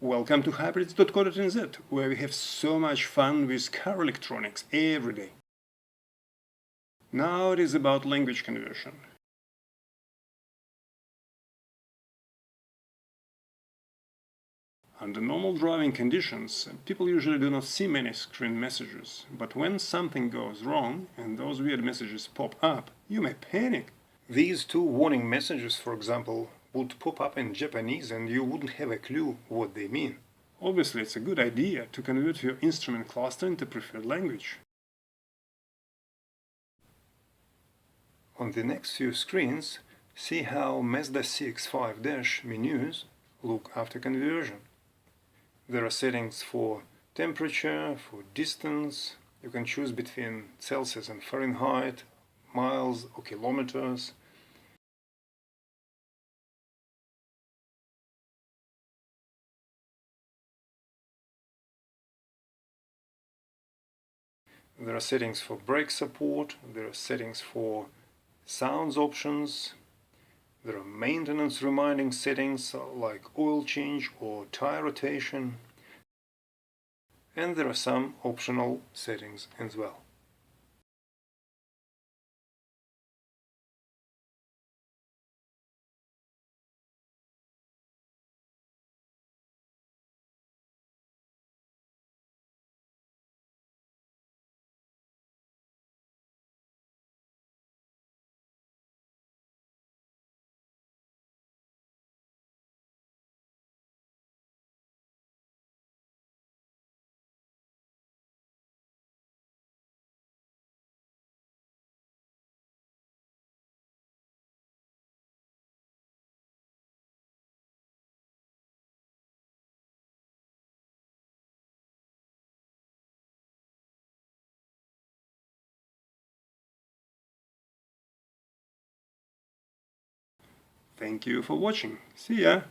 Welcome to hybrids.co.nz, where we have so much fun with car electronics every day. Now it is about language conversion. Under normal driving conditions, people usually do not see many screen messages, but when something goes wrong and those weird messages pop up, you may panic. These two warning messages, for example, would pop up in Japanese and you wouldn't have a clue what they mean. Obviously, it's a good idea to convert your instrument cluster into preferred language. On the next few screens, see how Mazda CX-5 menus look after conversion. There are settings for temperature, for distance. You can choose between Celsius and Fahrenheit, miles or kilometers. There are settings for brake support, there are settings for sounds options, there are maintenance reminding settings like oil change or tire rotation, and there are some optional settings as well. Thank you for watching. See ya!